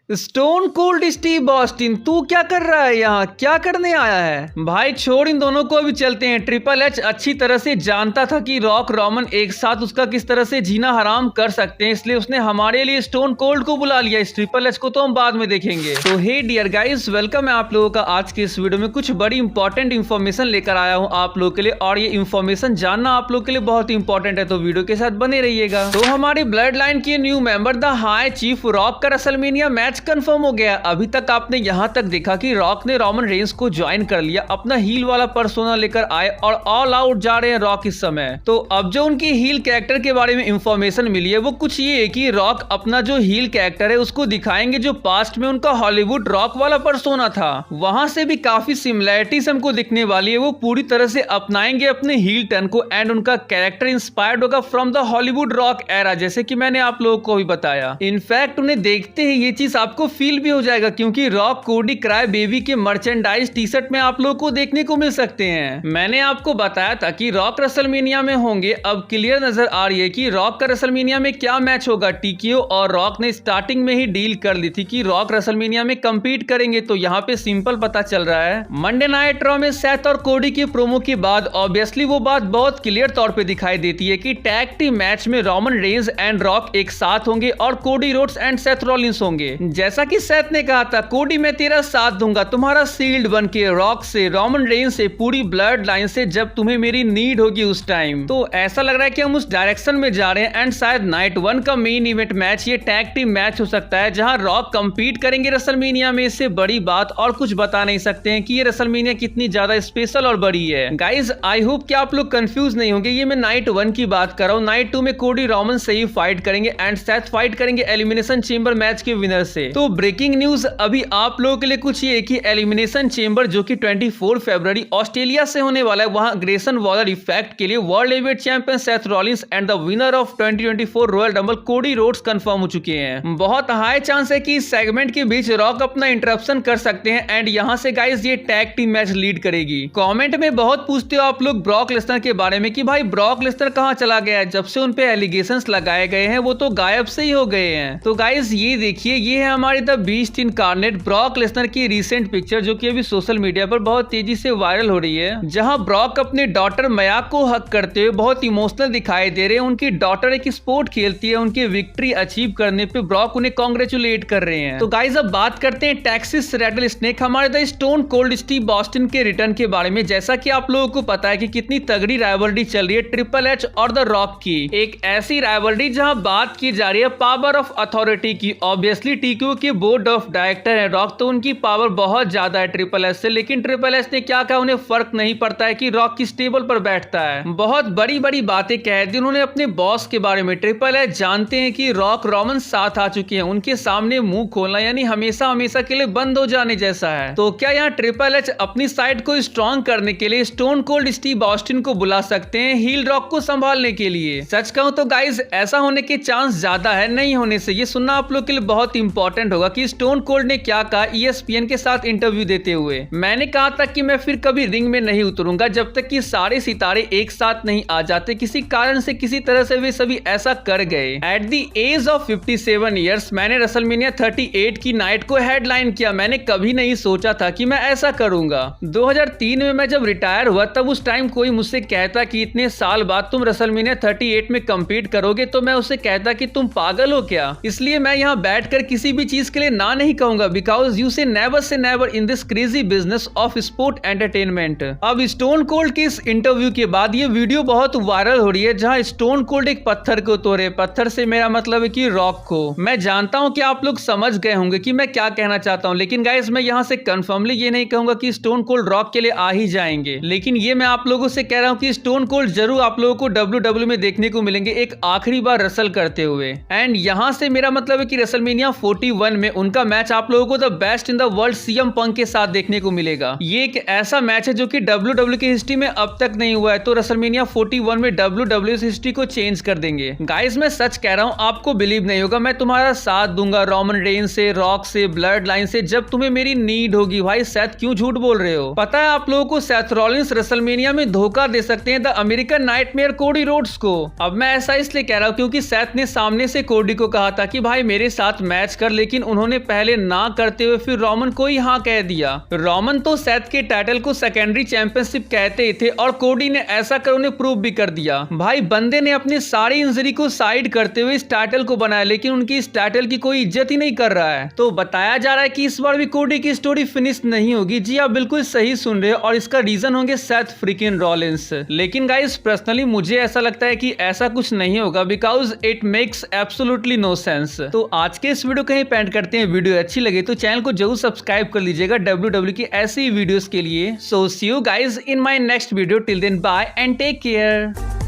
Stone cold Steve Austin, तू क्या कर रहा है यहाँ? क्या करने आया है भाई? छोड़ इन दोनों को, भी चलते हैं। ट्रिपल एच अच्छी तरह से जानता था कि रॉक रोमन एक साथ उसका किस तरह से जीना हराम कर सकते हैं, इसलिए उसने हमारे लिए स्टोन कोल्ड को बुला लिया। इस ट्रिपल एच को तो हम बाद में देखेंगे। तो हे डियर गाइस, वेलकम है आप लोगों का आज के इस वीडियो में। कुछ बड़ी इंपॉर्टेंट इन्फॉर्मेशन लेकर आया हूँ आप लोगों के लिए, और ये इन्फॉर्मेशन जानना आप लोग के लिए बहुत इंपॉर्टेंट है, तो वीडियो के साथ बने रहिएगा। तो हमारी ब्लड लाइन के new member the high chief rock का रेसलमेनिया मैच कंफर्म हो गया। अभी तक आपने यहाँ तक देखा कि रॉक ने रोमन रेंस को ज्वाइन कर लिया, अपना हील वाला पर्सोना लेकर आए और ऑल आउट जा रहे हैं रॉक इस समय। तो अब जो उनकी हील कैरेक्टर के बारे में इंफॉर्मेशन मिली है वो कुछ ये है कि रॉक अपना जो हील कैरेक्टर है उसको दिखाएंगे जो पास्ट में उनका हॉलीवुड रॉक वाला पर्सोना था, वहां से भी काफी सिमिलैरिटीज हमको दिखने वाली है। वो पूरी तरह से अपनाएंगे अपने हील टर्न को, एंड उनका कैरेक्टर इंस्पायर्ड होगा from the Hollywood rock era, जैसे कि मैंने आप लोगों को भी बताया। इनफैक्ट उन्हें देखते ही ये चीज आपको फील भी हो जाएगा, क्योंकि रॉक कोडी क्राई बेबी के मर्चेंडाइज टी शर्ट में आप लोगों को देखने को मिल सकते हैं। मैंने आपको बताया था कि रॉक रेसलमेनिया में होंगे। अब क्लियर नजर आ रही है कि रॉक का रेसलमेनिया में क्या मैच होगा। टीकेओ और रॉक ने स्टार्टिंग में ही डील कर ली थी कि रॉक रेसलमेनिया में कंपीट करेंगे, तो यहाँ पे सिंपल पता चल रहा है। मंडे नाइट रॉ में सेथ और कोडी के प्रोमो के बाद ऑब्वियसली वो बात बहुत क्लियर तौर पे दिखाई देती है कि टैग टीम मैच में रोमन रेंस एंड रॉक एक साथ होंगे और Cody Rhodes and Seth Rollins होंगे। जैसा कि सेथ ने कहा था, कोडी मैं तेरा साथ दूंगा, तुम्हारा शील्ड बन के रॉक से, रोमन रेंस से, पूरी ब्लड लाइन से, जब तुम्हें मेरी नीड होगी उस टाइम। तो ऐसा लग रहा है कि हम उस डायरेक्शन में जा रहे हैं, एंड शायद नाइट 1 का मेन इवेंट मैच ये टैग टीम मैच हो सकता है, जहां रॉक कंपीट करेंगे रेसलमेनिया में। इससे बड़ी बात और कुछ बता नहीं सकते हैं कि ये रेसलमेनिया कितनी ज्यादा स्पेशल और बड़ी है। गाइज आई होप कि आप लोग कंफ्यूज नहीं होंगे, ये मैं नाइट 1 की बात कर रहा हूँ। नाइट 2 में कोडी रोमन से ही फाइट करेंगे एंड सेथ फाइट करेंगे एलिमिनेशन चेंबर मैच के विनर से। तो ब्रेकिंग न्यूज अभी आप लोगों के लिए कुछ ये कि एलिमिनेशन चेंबर जो कि 24 फरवरी ऑस्ट्रेलिया से होने वाला है, वहां ग्रेसन वॉलर इफेक्ट के लिए world heavyweight champion Seth Rollins and the winner of 2024 royal rumble Cody Rhodes confirm हो चुके हैं। बहुत हाई चांस है कि इस सेगमेंट के बीच रॉक अपना इंटरप्शन कर सकते हैं, एंड यहां से गाइस ये टैग टीम मैच लीड करेगी। कमेंट में बहुत पूछते हो आप लोग ब्रॉक लेसनर के बारे में कि भाई ब्रॉक लेसनर कहां चला गया है। जब से उन पे एलिगेशंस लगाए गए हैं वो तो गायब से ही हो गए हैं। तो गाइस ये देखिए, ये है हमारी the beast incarnate Brock Lesnar की रिसेंट पिक्चर, जो कि अभी सोशल मीडिया पर बहुत तेजी से वायरल हो रही है, जहां ब्रॉक अपने डॉटर मयाक को हक करते हुए बहुत इमोशनल दिखाई दे रहे हैं। उनकी डॉटर एक स्पोर्ट खेलती है, उनकी विक्ट्री अचीव करने पे ब्रॉक उन्हें कांग्रेचुलेट कर रहे हैं। तो गाइस अब बात करते हैं टेक्सास रैटल स्नेक हमारे the stone cold Steve Austin के रिटर्न के बारे में। जैसा कि आप लोगों को पता है कि कितनी तगड़ी राइवलरी चल रही है ट्रिपल एच और द रॉक की, एक ऐसी राइवलरी जहां बात की जा रही है पावर ऑफ अथॉरिटी की। ऑब्वियसली टीक्यू के बोर्ड ऑफ डायरेक्टर है रॉक, तो उनकी पावर बहुत ज्यादा है ट्रिपल एच से, लेकिन ट्रिपल एच ने क्या कहा, उन्हें फर्क नहीं पड़ता है कि रॉक किस टेबल पर बैठता है। बहुत बड़ी बड़ी बातें कह दी उन्होंने अपने बॉस के बारे में। ट्रिपल एच जानते हैं कि रॉक रोमन साथ आ चुके हैं, उनके सामने मुंह खोलना यानी हमेशा हमेशा के लिए बंद हो जाने जैसा है। तो क्या यहाँ ट्रिपल एच अपनी साइड को स्ट्रॉन्ग करने के लिए स्टोन कोल्ड स्टीव ऑस्टिन को बुला सकते हैं हील रॉक को संभालने के लिए? सच कहूं तो गाइज ऐसा होने के चांस ज्यादा है नहीं होने से। ये सुनना आप लोग के लिए बहुत इंपॉर्टेंट होगा कि स्टोन कोल्ड ने क्या कहा ESPN के साथ इंटरव्यू देते हुए। मैंने कहा था कि मैं फिर कभी रिंग में नहीं उतरूंगा जब तक कि सारे सितारे एक साथ नहीं आ जाते। किसी कारण से किसी तरह से वे सभी ऐसा कर गए। At the age of 57 years मैंने रेसलमेनिया 38 की नाइट को हेडलाइन किया। मैंने कभी नहीं सोचा था कि मैं ऐसा करूंगा। 2003 में मैं जब रिटायर हुआ तब उस टाइम कोई मुझसे कहता कि इतने साल बाद तुम रेसलमेनिया 38 में कम्पीट करोगे, तो मैं उसे कहता कि तुम पागल हो क्या। इसलिए मैं यहाँ बैठकर किसी भी चीज के लिए ना नहीं कहूंगा, बिकॉज यू से never in this crazy business of sport entertainment. अब स्टोन कोल्ड के इस इंटरव्यू के बाद ये वीडियो बहुत वायरल हो रही है, जहां स्टोन कोल्ड एक पत्थर को तोड़े। पत्थर से मेरा मतलब है कि रॉक को। मैं जानता हूं कि आप लोग समझ गए होंगे कि मैं क्या कहना चाहता हूं, लेकिन गाइस मैं यहां से कंफर्मली ये नहीं कहूंगा कि स्टोन कोल्ड रॉक के लिए आ ही जाएंगे, लेकिन ये मैं आप लोगों से कह रहा हूं कि स्टोन कोल्ड जरूर आप लोगों को WWE में देखने को मिलेंगे एक आखिरी बार रसल करते हुए। एंड यहां से मेरा मतलब है कि रेसलमेनिया 41 में उनका मैच आप लोगों को the best in the world CM पंक के साथ देखने को मिलेगा। ये एक ऐसा मैच है जो कि WWE की हिस्ट्री में अब तक नहीं हुआ है, तो रेसलमेनिया 41 में WWE हिस्ट्री को चेंज कर देंगे। गाइस मैं सच कह रहा हूं, आपको बिलीव नहीं होगा, मैं तुम्हारा साथ दूंगा रोमन रेंस से, रॉक से, ब्लड लाइन से, जब तुम्हें मेरी नीड होगी। भाई सेथ क्यों झूठ बोल रहे हो? पता है आप लोगों को सेथ रॉलिंस रेसलमेनिया में धोखा दे सकते हैं the American nightmare Cody Rhodes को। अब मैं ऐसा इसलिए कह रहा हूं क्योंकि सेथ ने सामने से कोडी को कहा था कि भाई मेरे साथ मैच कर, लेकिन उन्होंने पहले ना करते हुए फिर रोमन को ही हाँ कह दिया। रोमन तो सेथ के टाइटल को सेकेंडरी चैंपियनशिप कहते ही थे और कोडी ने ऐसा कर उन्हें प्रूव भी कर दिया। भाई बंदे ने अपनी सारी इंजरी को साइड करते हुए इस टाइटल को बनाया, लेकिन उनकी इस टाइटल की कोई इज्जत ही नहीं कर रहा है। तो बताया जा रहा है कि इस बार भी कोडी की स्टोरी फिनिश नहीं होगी। जी आप बिल्कुल सही सुन रहे हो और इसका रीजन होंगे सेथ फ्रीकिंग रॉलिंस। लेकिन गाइस पर्सनली मुझे ऐसा लगता है कि ऐसा कुछ नहीं होगा, because it makes absolutely no sense. तो आज के इस वीडियो को यहीं पेंड करते हैं। वीडियो अच्छी लगे तो चैनल को जरूर सब्सक्राइब कर लीजिएगा WWE की ऐसी वीडियोस के लिए। So see you guys in my next video. Till then bye and take care.